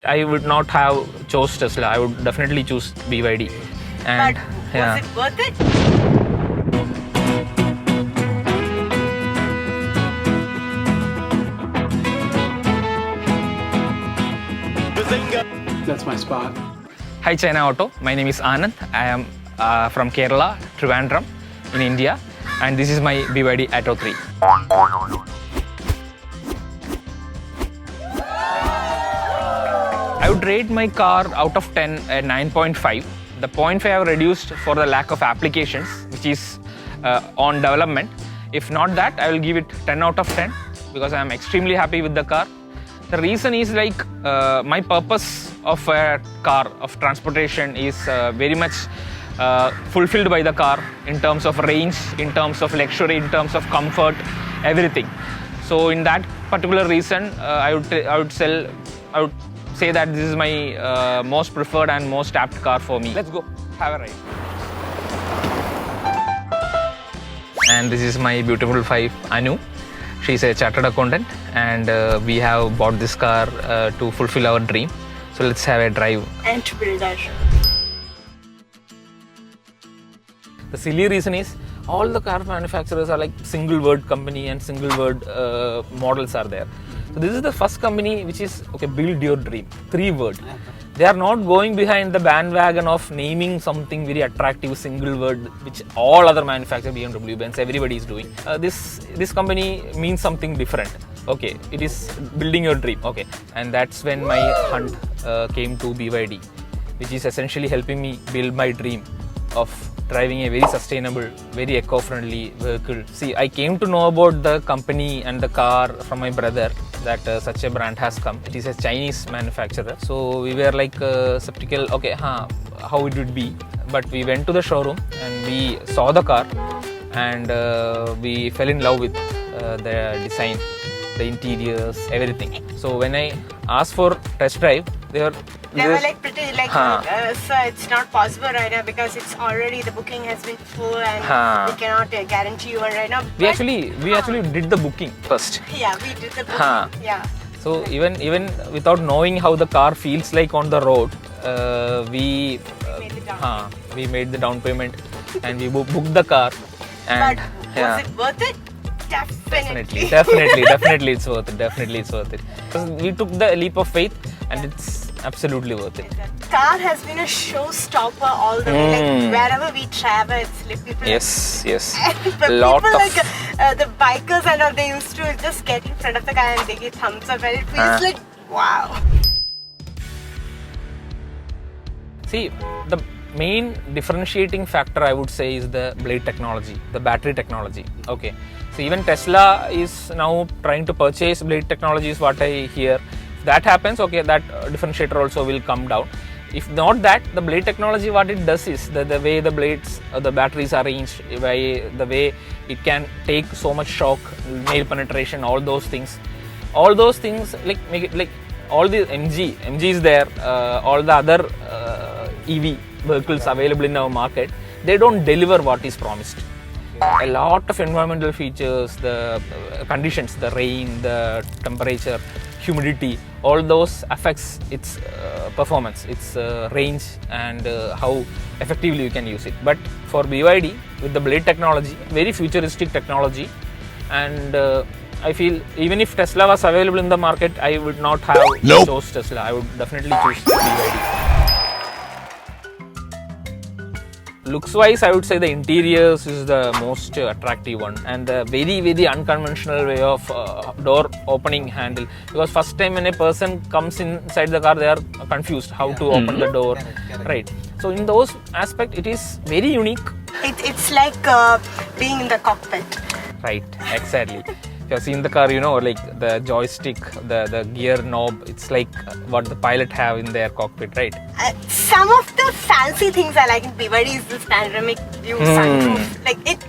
I would not have chose Tesla. I would definitely choose BYD. And But was it worth it? That's my spot. Hi ChinaAuto. My name is Anand. I am from Kerala, Trivandrum in India, and this is my BYD Atto 3. I would rate my car out of 10 at 9.5. The 0.5 I have reduced for the lack of applications, which is on development. If not that, I will give it 10 out of 10 because I am extremely happy with the car. The reason is like my purpose of a car, of transportation is very much fulfilled by the car in terms of range, in terms of luxury, in terms of comfort, everything. So in that particular reason, I would say that this is my most preferred and most apt car for me. Let's go, have a ride. And this is my beautiful wife, Anu. She's a chartered accountant, and we have bought this car to fulfill our dream. So let's have a drive. And to build our The silly reason is all the car manufacturers are like single word company and single word models are there. So this is the first company which is okay, build your dream, 3 word. They are not going behind the bandwagon of naming something very attractive single word which all other manufacturers, BMW, Benz, everybody is doing. This company means something different. Okay, it is building your dream. Okay, and that's when my hunt came to BYD, which is essentially helping me build my dream of driving a very sustainable, very eco-friendly vehicle. See, I came to know about the company and the car from my brother that such a brand has come. It is a Chinese manufacturer. So we were like skeptical, okay, how it would be. But we went to the showroom and we saw the car and we fell in love with the design, the interiors, everything. So when I asked for test drive, they were like pretty like so it's not possible right now because it's already the booking has been full and we cannot guarantee you one right now. We actually did the booking first. Yeah, we did the booking. Yeah. So even without knowing how the car feels like on the road, we made the down payment and we booked the car. And but was it worth it? Definitely it's worth it. Definitely it's worth it. Because we took the leap of faith and it's absolutely worth it. The car has been a showstopper all the way. Like wherever we travel, it's like people. Yes. But Lot people of like the bikers and all, they used to just get in front of the car and they give thumbs up, and it feels like wow. See, the main differentiating factor I would say is the blade technology, the battery technology. Okay, so even Tesla is now trying to purchase blade technology is what I hear. If that happens, okay, that differentiator also will come down. If not that, the blade technology, what it does is the way the blades, the batteries are arranged, the way it can take so much shock, nail penetration, all those things like make it like all the MG is there, all the other EV vehicles available in our market, they don't deliver what is promised. A lot of environmental features, the conditions, the rain, the temperature, humidity, all those affects its performance, its range, and how effectively you can use it. But for BYD, with the blade technology, very futuristic technology, and I feel even if Tesla was available in the market, I would not have chose Tesla. I would definitely choose BYD. Looks wise, I would say the interiors is the most attractive one, and the very, very unconventional way of door opening handle. Because first time when a person comes inside the car, they are confused how to open the door, right? So in those aspects, it is very unique. It's like being in the cockpit. Right, exactly. If you have seen the car, you know, like the joystick, the gear knob, it's like what the pilot have in their cockpit, right? Some of the fancy things I like in BYD is this panoramic view sunroof. Like it,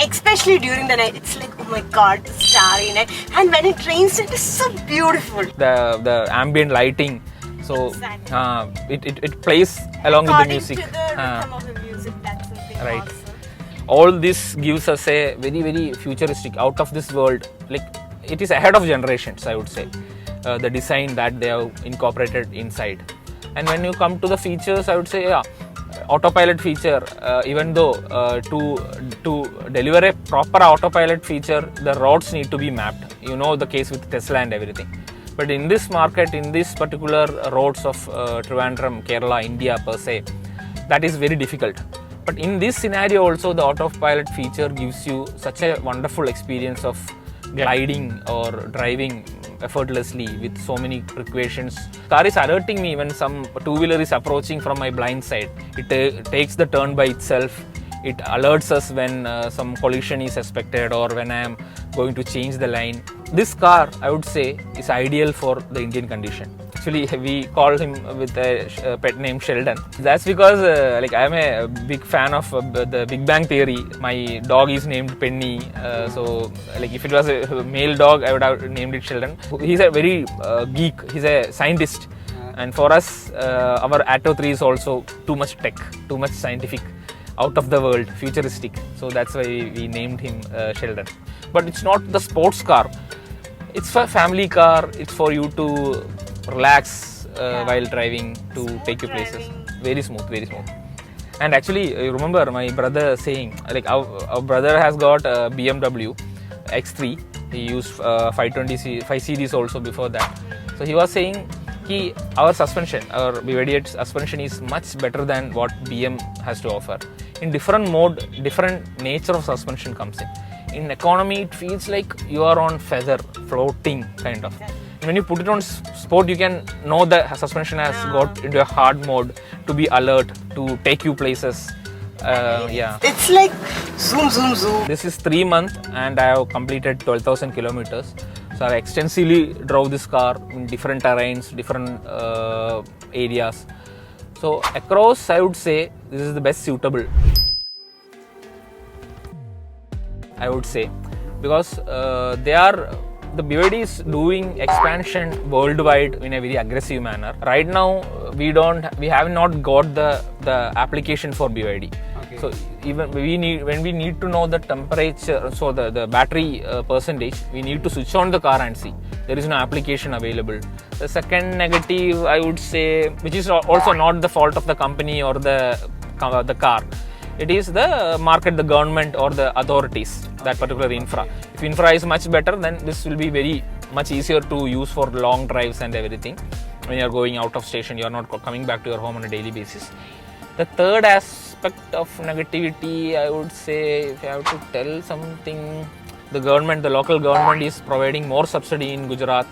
especially during the night, it's like, oh my god, starry night. And when it rains, it is so beautiful. The ambient lighting, so exactly. it plays along with the music. To the rhythm of the music, that's something right. awesome. All this gives us a very, very futuristic, out of this world, like it is ahead of generations, I would say. the design that they have incorporated inside. And when you come to the features, I would say, yeah, autopilot feature, even though to deliver a proper autopilot feature, the roads need to be mapped. You know the case with Tesla and everything. But in this market, in this particular roads of Trivandrum, Kerala, India per se, that is very difficult. But in this scenario also, the autopilot feature gives you such a wonderful experience of gliding or driving effortlessly with so many equations. Car is alerting me when some two-wheeler is approaching from my blind side. It takes the turn by itself. It alerts us when some collision is expected or when I am going to change the line. This car, I would say, is ideal for the Indian condition. Actually, we call him with a pet name Sheldon. That's because I am a big fan of the Big Bang Theory. My dog is named Penny. So if it was a male dog, I would have named it Sheldon. He's a very geek. He's a scientist. And for us, our Atto 3 is also too much tech, too much scientific, out of the world, futuristic. So that's why we named him Sheldon. But it's not the sports car. It's a family car. It's for you to relax while driving, to take you places. Very smooth, very smooth. And actually, you remember my brother saying, our brother has got a BMW X3. He used 5 series also before that. So he was saying, our suspension, our BYD suspension is much better than what BM has to offer. In different mode, different nature of suspension comes in. In economy, it feels like you are on feather, floating kind of. When you put it on sport, you can know the suspension has got into a hard mode to be alert, to take you places. Yeah. It's like zoom, zoom, zoom. This is 3 months and I have completed 12,000 kilometers. So I extensively drove this car in different terrains, different areas. So across, I would say this is the best suitable. I would say, because the BYD is doing expansion worldwide in a very aggressive manner. Right now, we have not got the application for BYD. Okay. So even when we need to know the temperature, so the battery percentage, we need to switch on the car and see. There is no application available. The second negative, I would say, which is also not the fault of the company or the car. It is the market, the government or the authorities, that particular infra. If infra is much better, then this will be very much easier to use for long drives and everything. When you are going out of station, you are not coming back to your home on a daily basis. The third aspect of negativity, I would say, if I have to tell something, the local government is providing more subsidy in Gujarat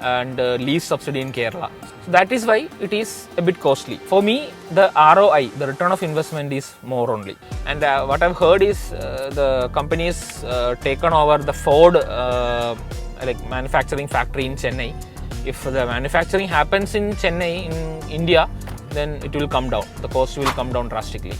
and least subsidy in Kerala. So that is why it is a bit costly. For me, the ROI, the return of investment, is more only. And what I've heard is the company has taken over the Ford manufacturing factory in Chennai. If the manufacturing happens in Chennai, in India, then it will come down. The cost will come down drastically.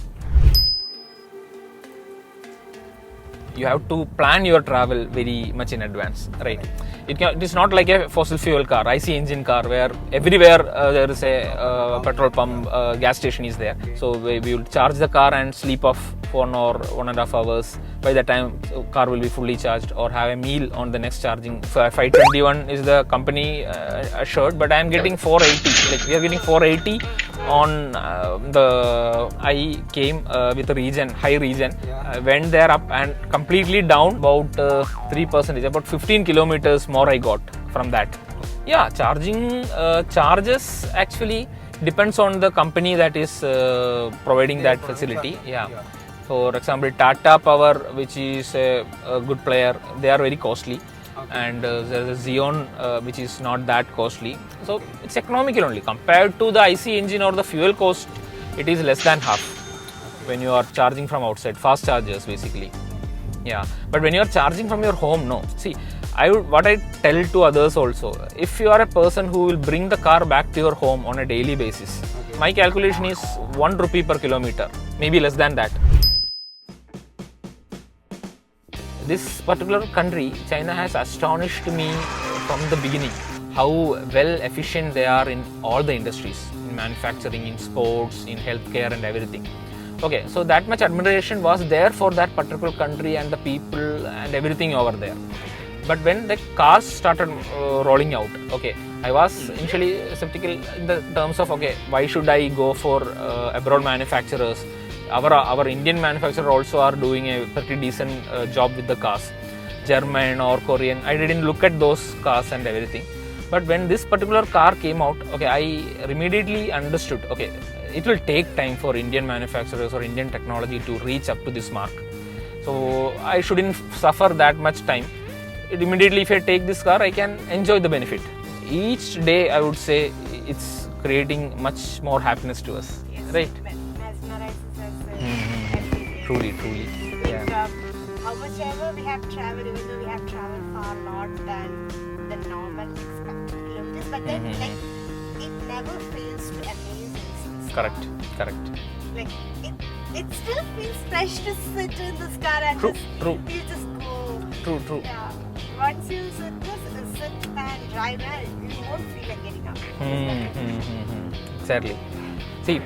You have to plan your travel very much in advance, right? It is not like a fossil fuel car, IC engine car, where everywhere there is a petrol pump, gas station is there. So we will charge the car and sleep off 1 or 1.5 hours. By the time car will be fully charged, or have a meal on the next charging. 521 is the company assured, but I am getting 480. We are getting 480 on I came with a high region, went there up and completely down about 3%, about 15 kilometers more I got from that. Yeah, charging charges actually depends on the company that is providing that facility. Yeah. For example, Tata Power, which is a good player, they are very costly. Okay. And there is a Xeon, which is not that costly. So it's economical only. Compared to the IC engine or the fuel cost, it is less than half when you are charging from outside. Fast chargers, basically. Yeah. But when you are charging from your home, no. See, what I tell to others also, if you are a person who will bring the car back to your home on a daily basis, my calculation is 1 rupee per kilometer, maybe less than that. This particular country, China, has astonished me from the beginning. How well efficient they are in all the industries, in manufacturing, in sports, in healthcare and everything. Okay, so that much admiration was there for that particular country and the people and everything over there. But when the cars started rolling out, okay, I was initially skeptical in the terms of, okay, why should I go for abroad manufacturers? Our Indian manufacturer also are doing a pretty decent job with the cars, German or Korean. I didn't look at those cars and everything. But when this particular car came out, okay, I immediately understood, okay, it will take time for Indian manufacturers or Indian technology to reach up to this mark. So I shouldn't suffer that much time. Immediately, if I take this car, I can enjoy the benefit. Each day, I would say, it's creating much more happiness to us, Yes. right? Mesmerizes us every day. Truly. Like, Yeah. how much ever we have traveled, even though we have traveled far lot than the normal expected kilometers, but then like it never fails to amaze us. Correct. Like it still feels fresh to sit in this car and True, just true. you just go. True. Yeah. Once you sit and drive, you won't feel like getting up. Exactly. See,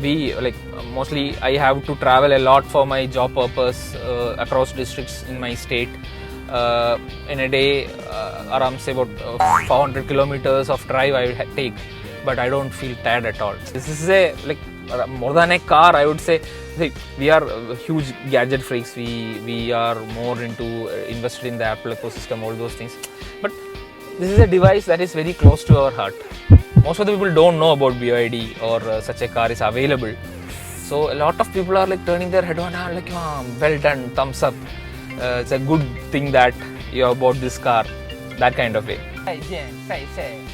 we like mostly I have to travel a lot for my job purpose across districts in my state. In a day, around say about 400 kilometers of drive I will take, but I don't feel tired at all. This is a like more than a car, I would say. See, we are huge gadget freaks. We are more into invested in the Apple ecosystem, all those things. But this is a device that is very close to our heart. Most of the people don't know about BYD or such a car is available. So a lot of people are like turning their head on, like, oh, well done, thumbs up. It's a good thing that you have bought this car, that kind of way. 再见，再见。